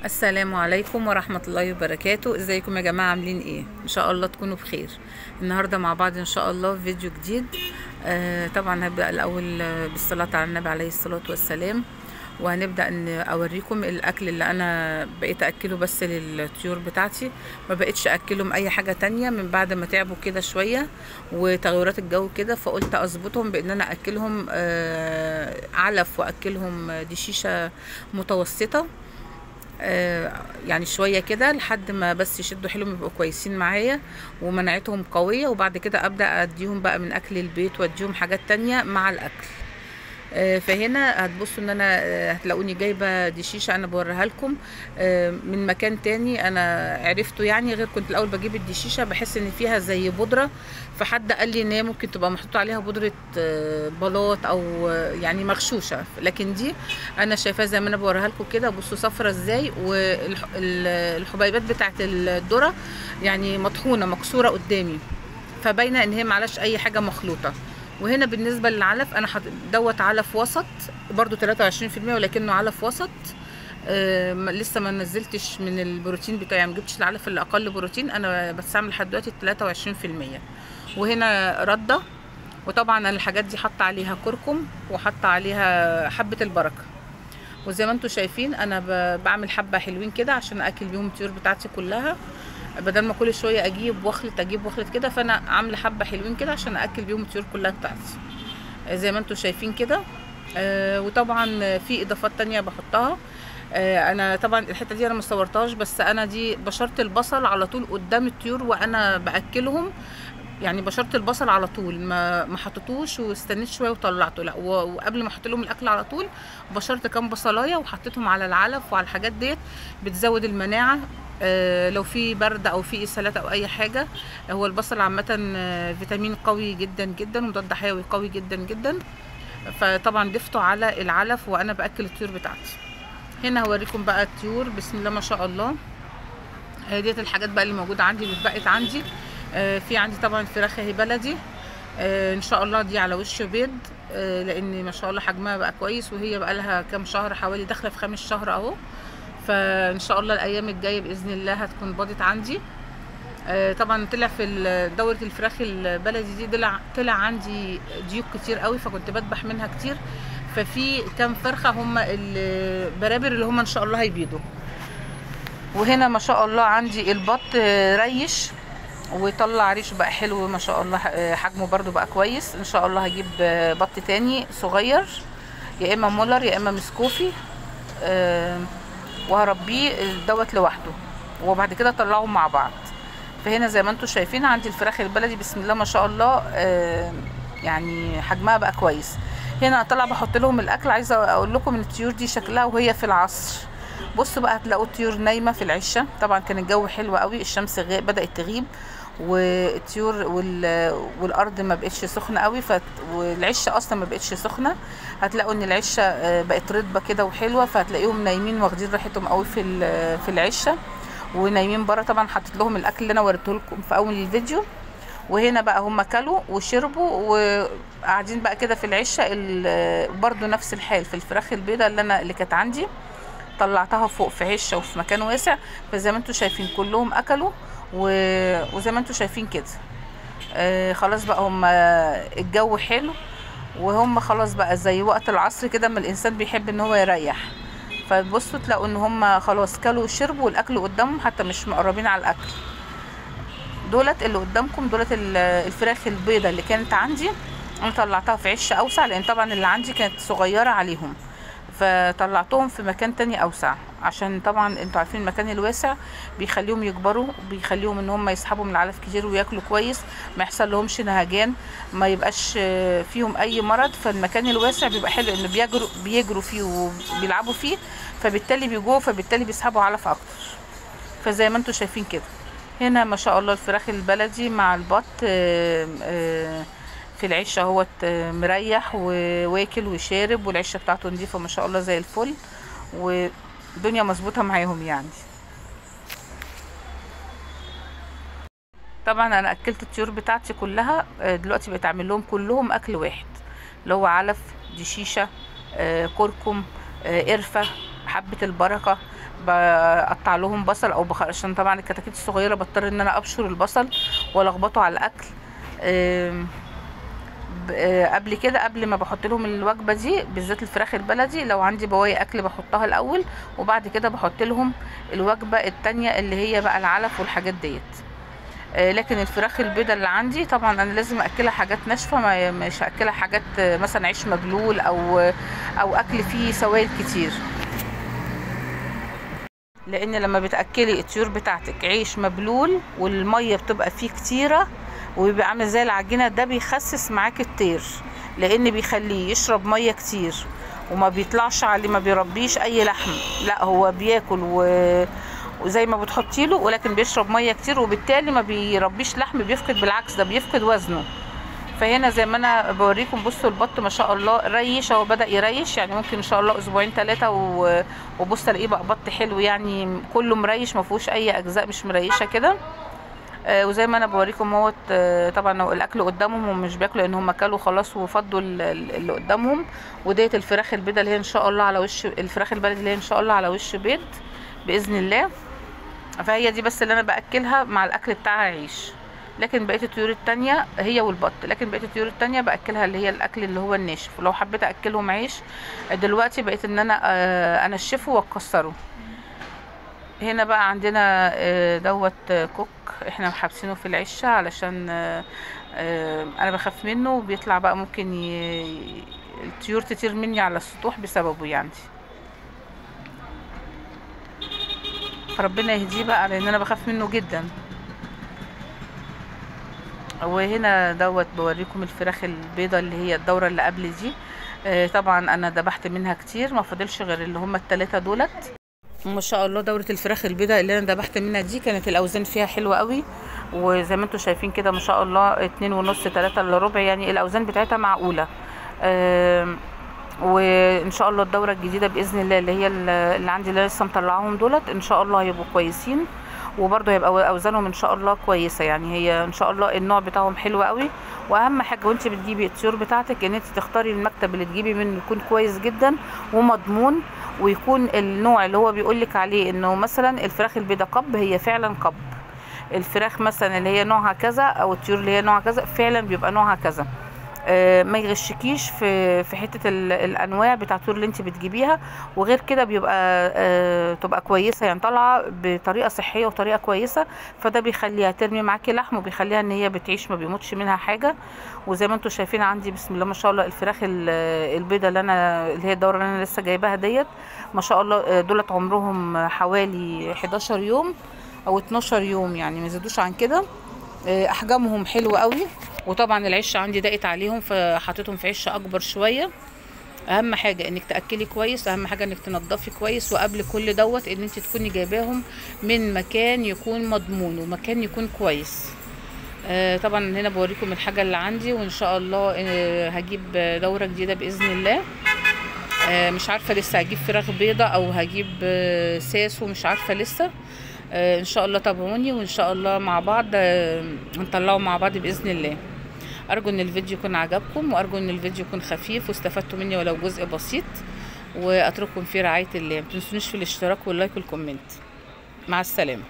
السلام عليكم ورحمة الله وبركاته. ازيكم يا جماعة؟ عاملين ايه؟ ان شاء الله تكونوا بخير. النهاردة مع بعض ان شاء الله في فيديو جديد. طبعا هبدأ الاول بالصلاة على النبي عليه الصلاة والسلام، وهنبدأ ان اوريكم الاكل اللي انا بقيت اكله بس للطيور بتاعتي. ما بقيتش اكلهم اي حاجة تانية من بعد ما تعبوا كده شوية وتغيرات الجو كده، فقلت اظبطهم بان انا اكلهم علف واكلهم دشيشة متوسطة، يعني شويه كده لحد ما بس يشدوا حيلهم يبقوا كويسين معايا ومناعتهم قويه، وبعد كده ابدا اديهم بقى من اكل البيت واديهم حاجات تانية مع الاكل. فهنا هتبصوا ان انا هتلاقوني جايبه دشيشه انا بوريها لكم من مكان تاني انا عرفته، يعني غير كنت الاول بجيب الدشيشه بحس ان فيها زي بودره، فحد قال لي ان هي ممكن تبقى محطوط عليها بودره بلاط او يعني مغشوشه، لكن دي انا شايفاها زي ما انا بوريها لكم كده. بصوا صفرة ازاي، والحبيبات بتاعت الذره يعني مطحونه مكسوره قدامي، فباينه ان هي معلاش اي حاجه مخلوطه. وهنا بالنسبه للعلف انا دوت علف وسط برضو 23%، ولكنه علف وسط. لسه ما نزلتش من البروتين بتاعي، يعني ما جبتش العلف اللي اقل بروتين، انا بستعمل لحد دلوقتي 23%. وهنا رده، وطبعا انا الحاجات دي حاطه عليها كركم وحاطه عليها حبه البركه. وزي ما انتم شايفين انا بعمل حبه حلوين كده عشان اكل بيهم الطيور بتاعتي كلها، بدل ما كل شويه اجيب واخلط كده، فانا عامله حبه حلوين كده عشان اكل بيهم الطيور كلها بتاعتي زي ما انتم شايفين كده. وطبعا في اضافات تانية بحطها. انا طبعا الحته دي انا ما صورتهاش، بس انا دي بشرت البصل على طول قدام الطيور وانا باكلهم، يعني بشرت البصل على طول، ما حطيتوش واستنيت شويه وطلعته، لا وقبل ما احط لهم الاكل على طول بشرت كام بصلايه وحطيتهم على العلف وعلى الحاجات ديت، بتزود المناعه. لو في برد او في اسهالات او اي حاجه. هو البصل عامه فيتامين قوي جدا جدا ومضاد حيوي قوي جدا جدا، فطبعا ضفته على العلف وانا باكل الطيور بتاعتي. هنا هوريكم بقى الطيور بسم الله ما شاء الله. ديت الحاجات بقى اللي موجوده عندي اللي اتبقت عندي. في عندي طبعا فراخ اهي بلدي، ان شاء الله دي على وش بيض، لان ما شاء الله حجمها بقى كويس، وهي بقى لها كام شهر، حوالي داخله في 5 شهر اهو، فان شاء الله الايام الجايه باذن الله هتكون باضت عندي. طبعا طلع في دوره الفراخ البلدي دي طلع عندي ديوك كتير قوي، فكنت بذبح منها كتير، ففي كام فرخه هم البرابر اللي هم ان شاء الله هيبيضوا. وهنا ما شاء الله عندي البط ريش وطلع ريش بقى حلو ما شاء الله، حجمه برضو بقى كويس. ان شاء الله هجيب بط تاني صغير، يا اما مولر يا اما مسكوفي، وهربيه دوت لوحده وبعد كده اطلعهم مع بعض. فهنا زي ما انتم شايفين عندي الفراخ البلدي بسم الله ما شاء الله، يعني حجمها بقى كويس. هنا طلع بحط لهم الاكل. عايزه اقول لكم ان الطيور دي شكلها وهي في العصر، بصوا بقى هتلاقوا الطيور نايمه في العشه. طبعا كان الجو حلو قوي، الشمس بدات تغيب والطيور والارض ما بقتش سخنه قوي، والعشه اصلا ما بقتش سخنه. هتلاقوا ان العشه بقت رطبه كده وحلوه، فهتلاقيهم نايمين واخدين راحتهم قوي في العشه ونايمين بره. طبعا حطيت لهم الاكل اللي انا وريته لكم في اول الفيديو. وهنا بقى هم كلوا وشربوا وقاعدين بقى كده في العشه. برضو نفس الحال في الفراخ البيضاء اللي كانت عندي، طلعتها فوق في عشه وفي مكان واسع، فزي ما انتم شايفين كلهم اكلوا وزي ما انتم شايفين كده. خلاص بقى هم الجو حلو، وهم خلاص بقى زي وقت العصر كده اما الانسان بيحب ان هو يريح، فبصوا تلاقوا ان هم خلاص كلوا وشربوا والاكل قدامهم، حتى مش مقربين على الاكل. دولت اللي قدامكم دولت الفراخ البيضة اللي كانت عندي، انا طلعتها في عش اوسع لان طبعا اللي عندي كانت صغيرة عليهم، فطلعتهم في مكان تاني اوسع، عشان طبعا انتوا عارفين المكان الواسع بيخليهم يكبروا، بيخليهم ان هم يسحبوا من العلف كتير وياكلوا كويس، ما يحصل لهمش نهجان، ما يبقاش فيهم اي مرض. فالمكان الواسع بيبقى حلو انه بيجروا فيه وبيلعبوا فيه، فبالتالي بيجوا فبالتالي بيسحبوا علف اكتر. فزي ما انتوا شايفين كده هنا ما شاء الله الفراخ البلدي مع البط في العشه اهوت مريح وواكل وشارب، والعشه بتاعته نضيفه ما شاء الله زي الفل، والدنيا مظبوطه معاهم يعني. طبعا انا اكلت الطيور بتاعتي كلها، دلوقتي بقيت اعمل لهم كلهم اكل واحد، اللي هو علف دشيشه كركم قرفه حبه البركه. بقطع لهم بصل او عشان طبعا الكتاكيت الصغيره بضطر ان انا ابشر البصل والخبطه على الاكل. قبل كده، قبل ما بحط لهم الوجبه دي بالذات الفراخ البلدي، لو عندي بواقي اكل بحطها الاول، وبعد كده بحط لهم الوجبه التانية اللي هي بقى العلف والحاجات ديت. لكن الفراخ البيضة اللي عندي طبعا انا لازم اكلها حاجات ناشفه، مش هاكلها حاجات مثلا عيش مبلول او اكل فيه سوائل كتير، لان لما بتاكلي الطيور بتاعتك عيش مبلول والميه بتبقى فيه كتيره وبيبقى عامل زي العجينه، ده بيخسس معاك الطير، لان بيخليه يشرب ميه كتير وما بيطلعش عليه، ما بيربيش اي لحم، لا هو بياكل وزي ما بتحطي له، ولكن بيشرب ميه كتير، وبالتالي ما بيربيش لحم، بيفقد، بالعكس ده بيفقد وزنه. فهنا زي ما انا بوريكم، بصوا البط ما شاء الله ريش، هو بدأ يريش، يعني ممكن ان شاء الله اسبوعين 3 وبص الاقيه بقى بط حلو، يعني كله مريش، ما فيهوش اي اجزاء مش مريشه كده. وزي ما انا بوريكم اهوت، طبعا لو الاكل قدامهم هم مش بياكلوا، لان هم اكلوا خلاص وفضوا اللي قدامهم. وديت الفراخ البيضه اللي هي ان شاء الله على وش، الفراخ البلدي اللي هي ان شاء الله على وش بيض باذن الله. فهي دي بس اللي انا باكلها مع الاكل بتاعها عيش، لكن بقيه الطيور التانية هي والبط، لكن بقيه الطيور التانية باكلها اللي هي الاكل اللي هو الناشف. ولو حبيت اكلهم عيش دلوقتي بقيت ان انا انشفه واكسره. هنا بقى عندنا دوت كوك احنا حابسينه في العشه، علشان انا بخاف منه وبيطلع بقى ممكن الطيور تطير مني على السطوح بسببه يعني، فربنا يهديه بقى لان انا بخاف منه جدا. وهنا دوت بوريكم الفراخ البيضة اللي هي الدورة اللي قبل دي. طبعا انا ذبحت منها كتير، ما فاضلش غير اللي هم ال3 دولت. ما شاء الله دورة الفراخ البيضة اللي انا ذبحت منها دي كانت الاوزان فيها حلوة قوي، وزي ما انتم شايفين كده ما شاء الله 2.5 3 الا ربع، يعني الاوزان بتاعتها معقولة. وان شاء الله الدورة الجديدة باذن الله اللي هي اللي عندي اللي لسه مطلعاهم دولت ان شاء الله هيبقوا كويسين، وبرضه هيبقى اوزانهم ان شاء الله كويسه. يعني هي ان شاء الله النوع بتاعهم حلو قوي. واهم حاجه وانت بتجيبي الطيور بتاعتك ان انت تختاري المكتب اللي تجيبي منه يكون كويس جدا ومضمون، ويكون النوع اللي هو بيقولك عليه انه مثلا الفراخ البيضاء قب، هي فعلا قب. الفراخ مثلا اللي هي نوعها كذا، او الطيور اللي هي نوعها كذا فعلا بيبقى نوعها كذا. ما يغشكيش في حته الانواع بتاع الطيور اللي انت بتجيبيها. وغير كده بيبقى تبقى كويسه، يعني طالعه بطريقه صحيه وطريقه كويسه، فده بيخليها ترمي معاكي لحم، وبيخليها ان هي بتعيش ما بيموتش منها حاجه. وزي ما انتم شايفين عندي بسم الله ما شاء الله الفراخ البيضه اللي هي الدوره اللي انا لسه جايباها ديت، ما شاء الله دولت عمرهم حوالي 11 يوم او 12 يوم، يعني ما يزيدوش عن كده. احجامهم حلوه قوي، وطبعا العشه عندي ضاقت عليهم فحطيتهم في عشه اكبر شويه. اهم حاجه انك تاكلي كويس، اهم حاجه انك تنضفي كويس، وقبل كل دوت ان انت تكوني جايباهم من مكان يكون مضمون ومكان يكون كويس. طبعا هنا بوريكم الحاجه اللي عندي، وان شاء الله هجيب دوره جديده باذن الله. مش عارفه لسه هجيب فراخ بيضه او هجيب ساسو، مش عارفه لسه. ان شاء الله تابعوني، وان شاء الله مع بعض نطلعوا مع بعض باذن الله. ارجو ان الفيديو يكون عجبكم، وارجو ان الفيديو يكون خفيف واستفدتوا مني ولو جزء بسيط، واترككم في رعايه الله. ما تنسونيش في الاشتراك واللايك والكومنت. مع السلامه.